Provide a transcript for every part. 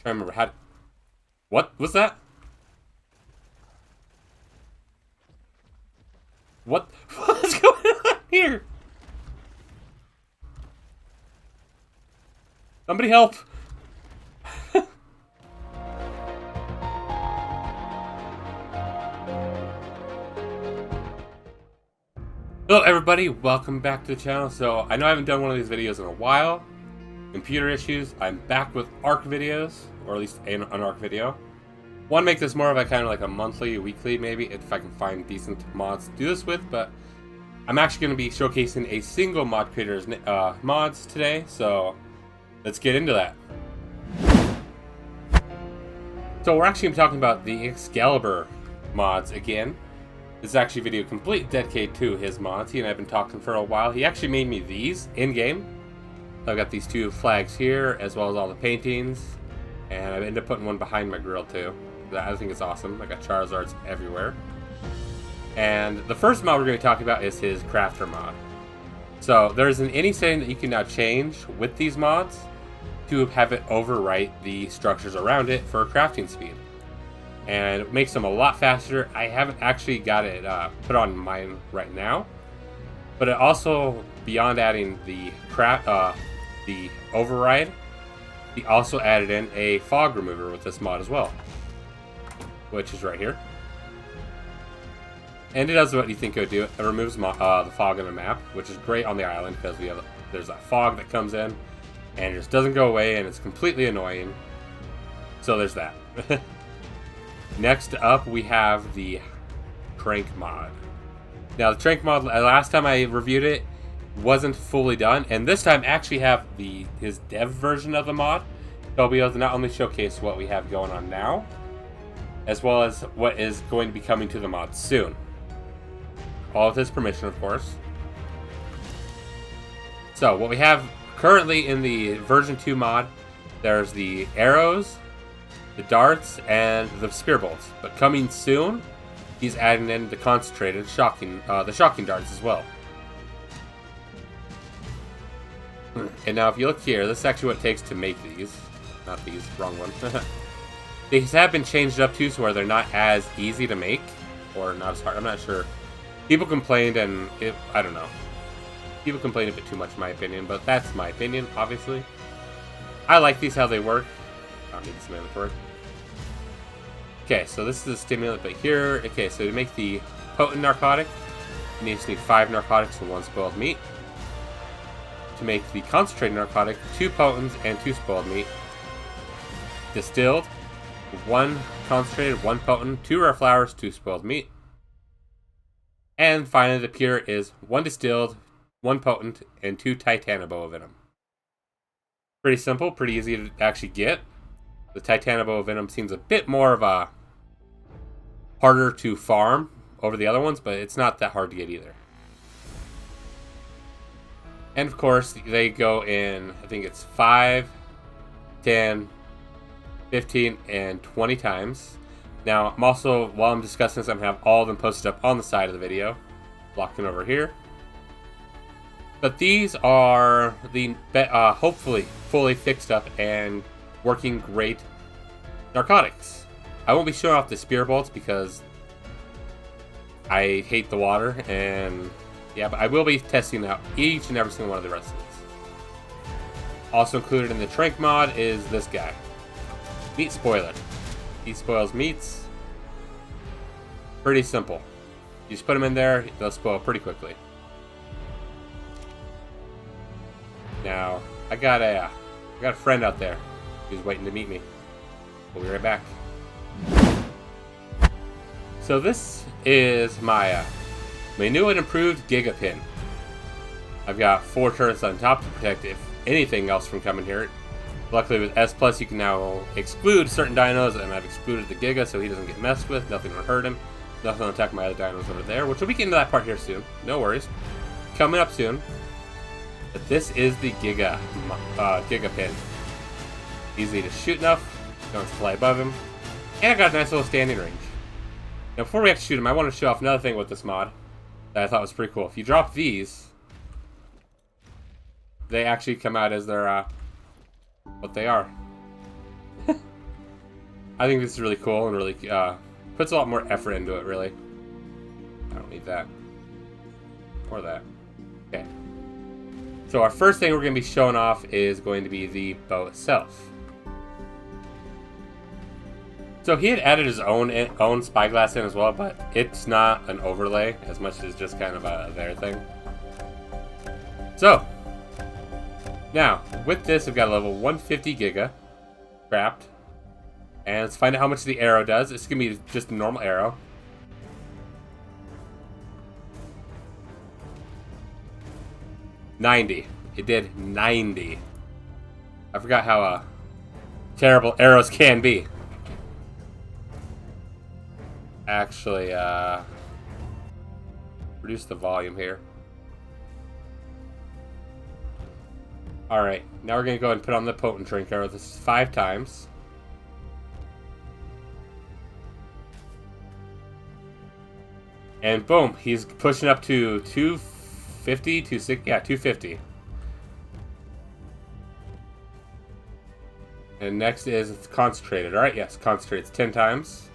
I remember how. What was that? What? What's going on here? Somebody help! Hello everybody, welcome back to the channel. So, I know I haven't done one of these videos in a while. Computer issues. I'm back with ARC videos, or at least an ARC video. Want to make this more of a kind of like a monthly, weekly maybe, if I can find decent mods to do this with, but I'm actually going to be showcasing a single mod creator's mods today, so let's get into that. So we're actually going to be talking about the Excalibur mods again. This is actually a video complete dedicated to his mods. He and I have been talking for a while. He actually made me these in-game. So I've got these two flags here, as well as all the paintings. And I ended up putting one behind my grill too. I think it's awesome. I got Charizards everywhere. And the first mod we're going to be talking about is his Crafter mod. So there's an any setting that you can now change with these mods to have it overwrite the structures around it for crafting speed. And it makes them a lot faster. I haven't actually got it put on mine right now, but it also, beyond adding the override, he also added in a fog remover with this mod as well, which is right here. And it does what you think it would do. It removes the fog on the map, which is great on the island because there's a fog that comes in and it just doesn't go away, and it's completely annoying. So there's that. Next up, we have the Tranq mod. Now, the Tranq mod, last time I reviewed it, wasn't fully done, and this time I actually have his dev version of the mod. So I'll be able to not only showcase what we have going on now, as well as what is going to be coming to the mod soon. All with his permission, of course. So, what we have currently in the version 2 mod, there's the arrows, the darts, and the spear bolts. But coming soon, he's adding in the concentrated shocking darts as well. And now if you look here, this is actually what it takes to make these. Not these, wrong one. These have been changed up too, so where they're not as easy to make, or not as hard, I'm not sure. People complained, and I don't know. People complain a bit too much in my opinion, but that's my opinion, obviously. I like these, how they work. I don't need this inventory. Okay, so this is the stimulant, but here, okay, so to make the potent narcotic, you just need 5 narcotics and 1 spoiled meat. To make the concentrated narcotic, 2 potents and 2 spoiled meat. Distilled, 1 concentrated, 1 potent, 2 rare flowers, 2 spoiled meat. And finally, the pure is 1 distilled, 1 potent, and 2 titanoboa venom. Pretty simple, pretty easy to actually get. The titanoboa venom seems a bit more of a harder to farm over the other ones, but it's not that hard to get either. And of course, they go in, I think it's 5, 10, 15, and 20 times. Now, I'm also, while I'm discussing this, I'm going to have all of them posted up on the side of the video. Locking over here. But these are the, hopefully, fully fixed up and working great narcotics. I won't be showing off the spear bolts because I hate the water, and yeah, but I will be testing out each and every single one of the rest of these. Also included in the Tranq mod is this guy, Meat Spoiler. He spoils meats. Pretty simple. You just put them in there, they'll spoil pretty quickly. Now, I got a friend out there who's waiting to meet me. We'll be right back. So this is my new and improved Giga Pin. I've got 4 turrets on top to protect if anything else from coming here. Luckily with S Plus you can now exclude certain dinos, and I've excluded the Giga so he doesn't get messed with. Nothing will hurt him. Nothing will attack my other dinos over there, which we'll be getting to that part here soon. No worries. Coming up soon. But this is the Giga Pin. Easy to shoot enough. Don't fly above him. And I got a nice little standing range. Now before we actually shoot him, I want to show off another thing with this mod that I thought was pretty cool. If you drop these, they actually come out as their what they are. I think this is really cool and really puts a lot more effort into it, really. I don't need that. Or that. Okay. So our first thing we're going to be showing off is going to be the bow itself. So he had added his own spyglass in as well, but it's not an overlay as much as just kind of a there thing. So, now, with this, we've got a level 150 Giga trapped. And let's find out how much the arrow does. It's going to be just a normal arrow. $90. It did 90. I forgot how terrible arrows can be. Actually, reduce the volume here. Alright, now we're going to go ahead and put on the potent Tranq arrow. This is 5 times. And boom, he's pushing up to 250, 260, yeah, 250. And next is it's concentrated. Alright, yes, concentrated. It's 10 times.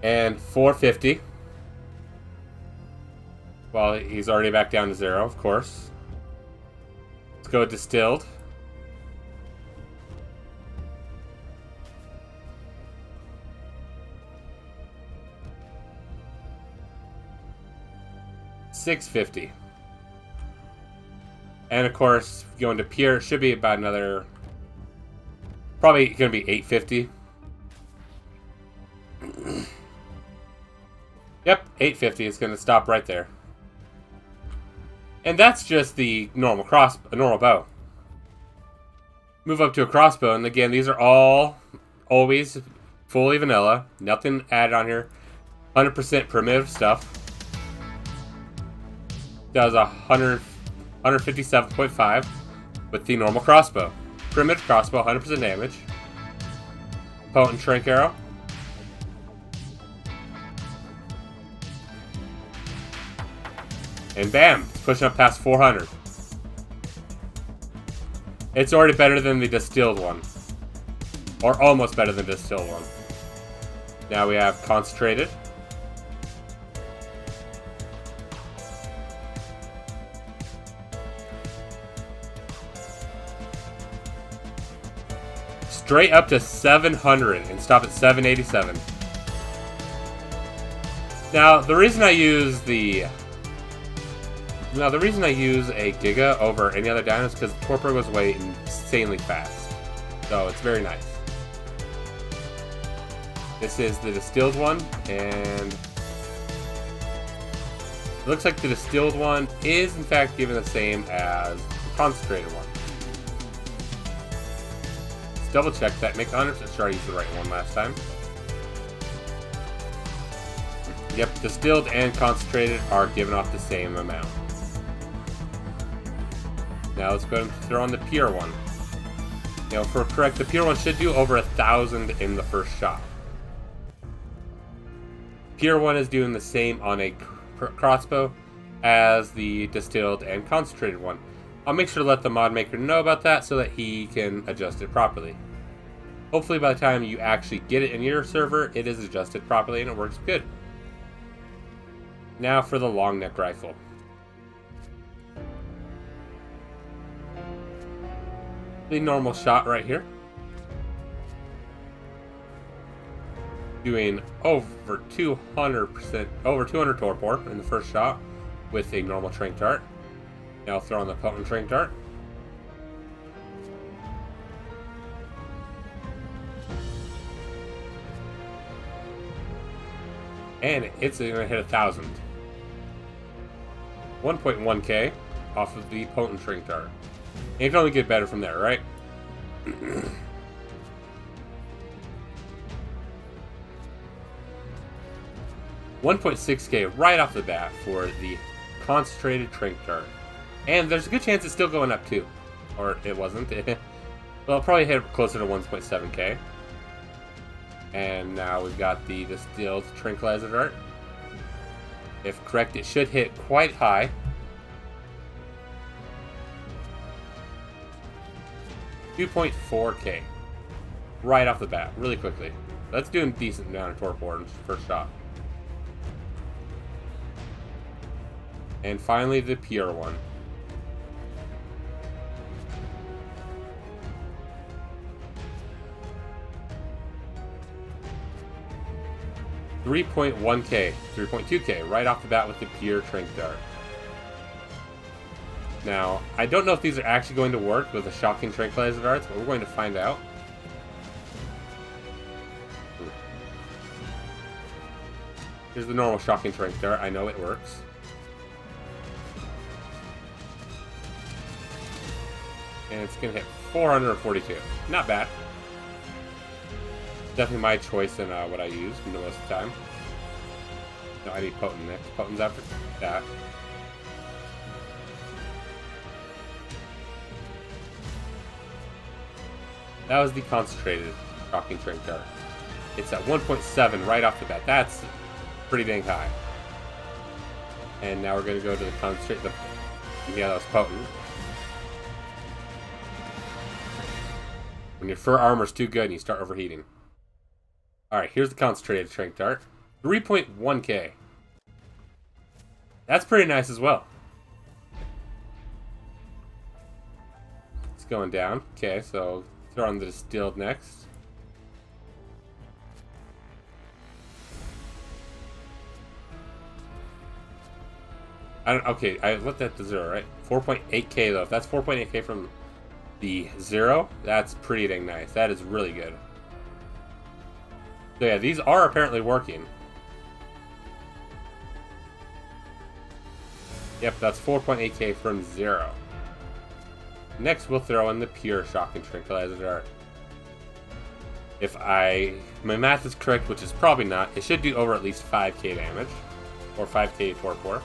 And 450. Well, he's already back down to 0, of course. Let's go distilled. $650. And of course, going to pure should be about another. Probably going to be $850. Yep, $850 is going to stop right there. And that's just the normal bow. Move up to a crossbow, and again, these are all always fully vanilla. Nothing added on here. 100% primitive stuff. Does 157.5 with the normal crossbow. Primitive crossbow, 100% damage. Potent Tranq arrow. And bam, it's pushing up past 400. It's already better than the distilled one. Or almost better than the distilled one. Now we have concentrated. Straight up to 700 and stop at 787. Now, the reason I use a Giga over any other dino is because Torpor goes away insanely fast. So it's very nice. This is the distilled one, and it looks like the distilled one is in fact given the same as the concentrated one. Let's double check that, make 100% sure I used the right one last time. Yep, distilled and concentrated are given off the same amount. Now let's go ahead and throw on the pure one. You know, for correct, the pure one should do over 1,000 in the first shot. Pure one is doing the same on a crossbow as the distilled and concentrated one. I'll make sure to let the mod maker know about that so that he can adjust it properly. Hopefully by the time you actually get it in your server, it is adjusted properly and it works good. Now for the long neck rifle. The normal shot right here. Doing over 200 torpor in the first shot with a normal Tranq dart. Now I'll throw on the potent Tranq dart. And it's going to hit 1,000. 1.1k off of the potent Tranq dart. And it can only get better from there, right? 1.6k right off the bat for the concentrated Tranq dart. And there's a good chance it's still going up too. Or it wasn't. Well, it'll probably hit closer to 1.7k. And now we've got the distilled tranquilizer dart. If correct, it should hit quite high. $2.4K. Right off the bat, really quickly. That's doing a decent amount of torque board first shot. And finally, the pure one. $3.1K, 3.2K, right off the bat with the pure Tranq dart. Now, I don't know if these are actually going to work with the shocking tranquilizer darts, but we're going to find out. Here's the normal shocking Tranq dart. I know it works. And it's going to hit 442. Not bad. Definitely my choice in what I use most of the time. No, I need potent next. Potent's after that. That was the concentrated shocking Tranq dart. It's at 1.7 right off the bat. That's pretty dang high. And now we're going to go to the concentrated. Yeah, that was potent. When your fur armor's too good and you start overheating. Alright, here's the concentrated Tranq dart. 3.1K. That's pretty nice as well. It's going down. Okay, so throw on the distilled next. Okay, I let that to 0, right? 4.8K though. If that's 4.8K from the 0, that's pretty dang nice. That is really good. So yeah, these are apparently working. Yep, that's 4.8K from 0. Next, we'll throw in the pure shocking tranquilizer dart. If my math is correct, which is probably not, it should do over at least 5K damage. Or 5K torque core.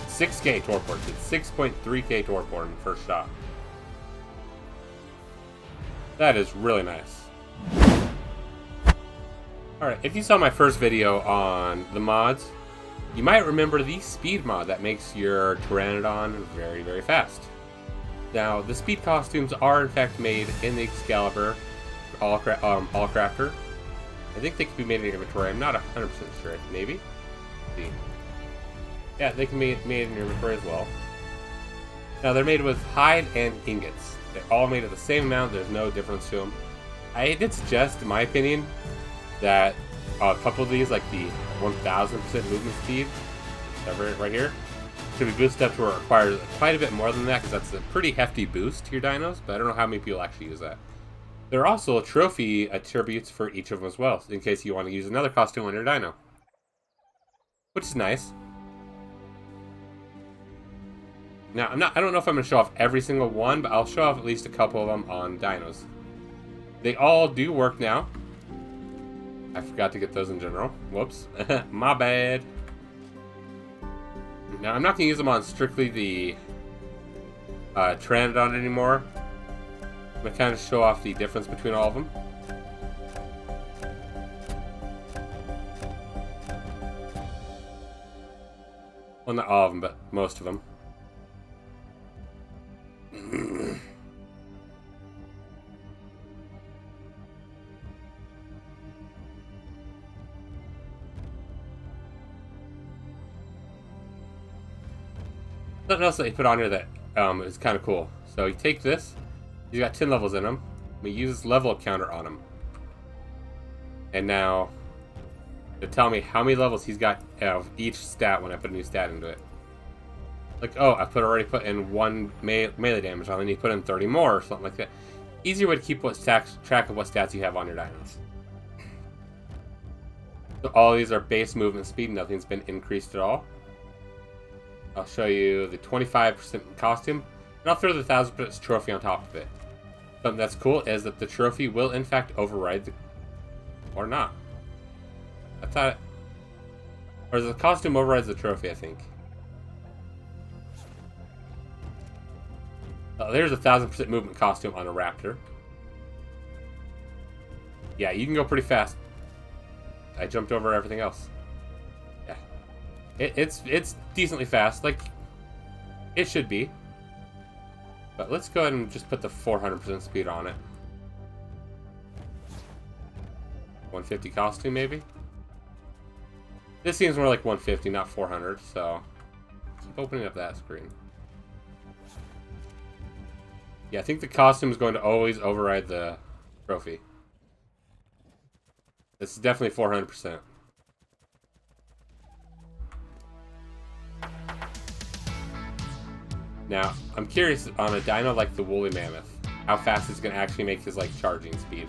6K torque core. It's 6.3K torque core in the first shot. That is really nice. Alright, if you saw my first video on the mods, you might remember the speed mod that makes your Pteranodon very, very fast. Now, the speed costumes are in fact made in the Excalibur All Crafter. I think they can be made in inventory. I'm not 100% sure. Maybe? Let's see. Yeah, they can be made in inventory as well. Now, they're made with hide and ingots. They're all made of the same amount. There's no difference to them. I did suggest, in my opinion, that a couple of these, like the 1000% movement speed, right here, should be boosted up to where it requires quite a bit more than that, because that's a pretty hefty boost to your dinos, but I don't know how many people actually use that. There are also trophy attributes for each of them as well, in case you want to use another costume on your dino, which is nice. Now, I don't know if I'm going to show off every single one, but I'll show off at least a couple of them on dinos. They all do work now. I forgot to get those in general. Whoops. My bad. Now, I'm not going to use them on strictly the Pteranodon anymore. I'm going to kind of show off the difference between all of them. Well, not all of them, but most of them. Something else that they put on here that is kind of cool. So you take this, he's got 10 levels in him. We use this level counter on him. And now, to tell me how many levels he's got of each stat when I put a new stat into it. Like, oh, I already put in 1 melee damage on, and you put in 30 more or something like that. Easier way to keep track of what stats you have on your dinos. So all of these are base movement speed, nothing's been increased at all. I'll show you the 25% costume, and I'll throw the 1000% trophy on top of it. Something that's cool is that the trophy will in fact override the... or not. I thought... or the costume overrides the trophy, I think. Oh, there's a 1000% movement costume on a raptor. Yeah, you can go pretty fast. I jumped over everything else. Yeah. It's decently fast, like it should be. But let's go ahead and just put the 400% speed on it. 150 costume, maybe? This seems more like 150, not 400, so keep opening up that screen. Yeah, I think the costume is going to always override the trophy. This is definitely 400%. Now, I'm curious on a dino like the woolly mammoth, how fast it's going to actually make his like charging speed.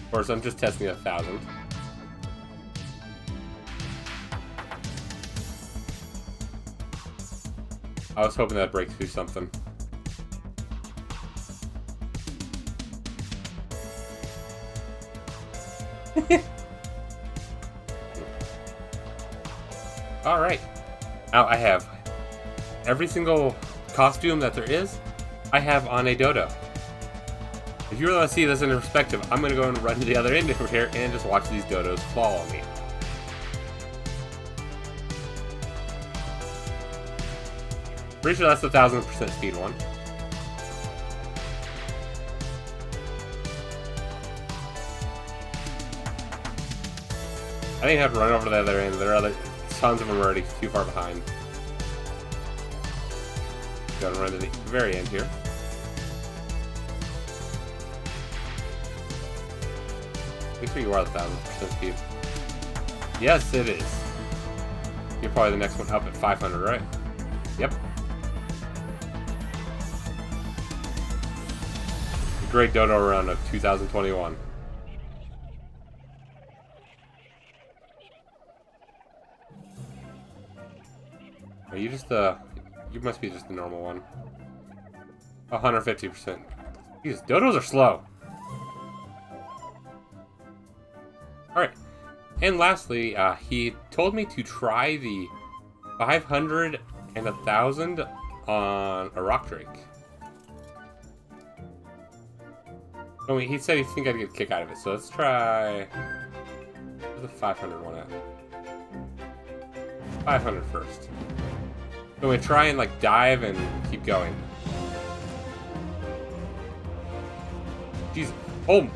Of course, I'm just testing at 1,000. I was hoping that'd break through something. Alright. Now I have every single costume that there is, I have on a dodo. If you really want to see this in perspective, I'm going to go and run to the other end over here and just watch these dodos fall on me. Pretty sure that's the 1,000% speed one. I think I have to run over to the other end. There are tons of them already too far behind. Gotta run to the very end here. Make sure you are the 1,000% speed. Yes, it is. You're probably the next one up at 500, right? Yep. The great dodo round of 2021. Are you just the... You must be just the normal one. 150%. These dodos are slow. Alright. And lastly, he told me to try the 500 and 1,000 on a rock drake. Oh, he said he think I'd get a kick out of it, so let's try... Where's the 500 one at? 500 first. So we try and like dive and keep going. Jeez. Oh!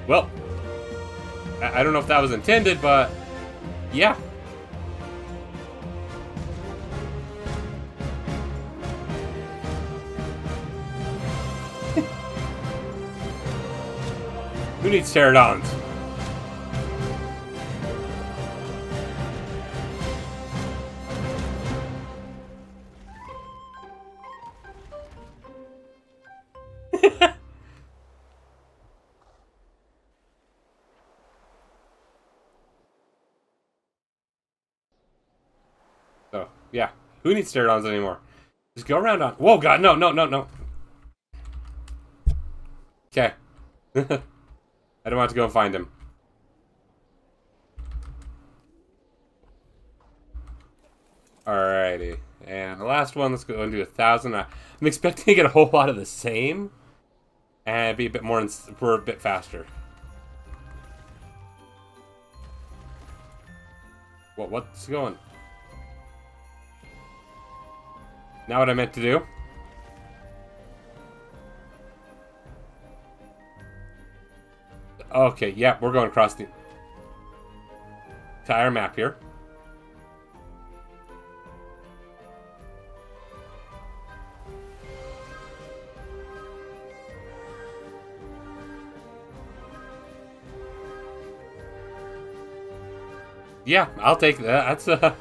Well... I don't know if that was intended, but... Yeah. Who needs pterodons? So, yeah. Who needs pterodons anymore? Just go around on... Whoa, God, no, no, no, no. Okay. I don't want to go and find him. Alrighty. And the last one, let's go and do 1,000. I'm expecting to get a whole lot of the same. And be a bit more... We're a bit faster. What's going... Not what I meant to do. Okay, yeah, we're going across the entire map here. Yeah, I'll take that. That's kind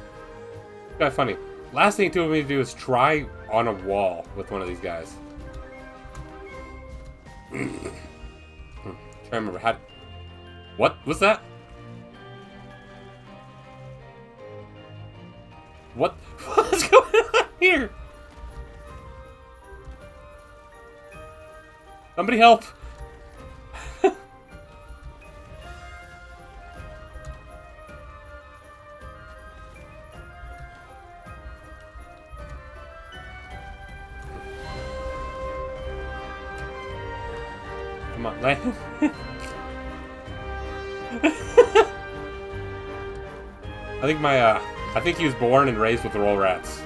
of funny. Last thing he told me to do is try on a wall with one of these guys. Trying to remember how... What was that? What? What's going on here? Somebody help! Come on, land. I think he was born and raised with the roll rats.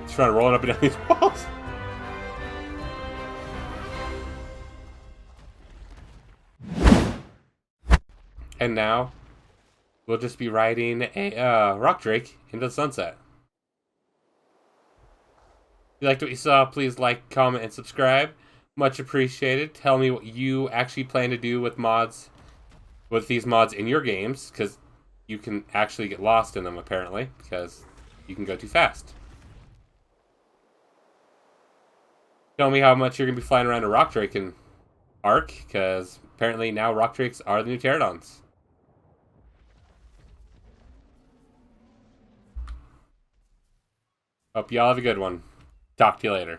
He's trying to roll it up and down these walls. And now, we'll just be riding a Rock Drake into the sunset. If you liked what you saw, please like, comment, and subscribe. Much appreciated. Tell me what you actually plan to do with these mods in your games, because you can actually get lost in them, apparently, because you can go too fast. Tell me how much you're going to be flying around a Rock Drake in Ark, because apparently now Rock Drakes are the new Pterodons. Hope y'all have a good one. Talk to you later.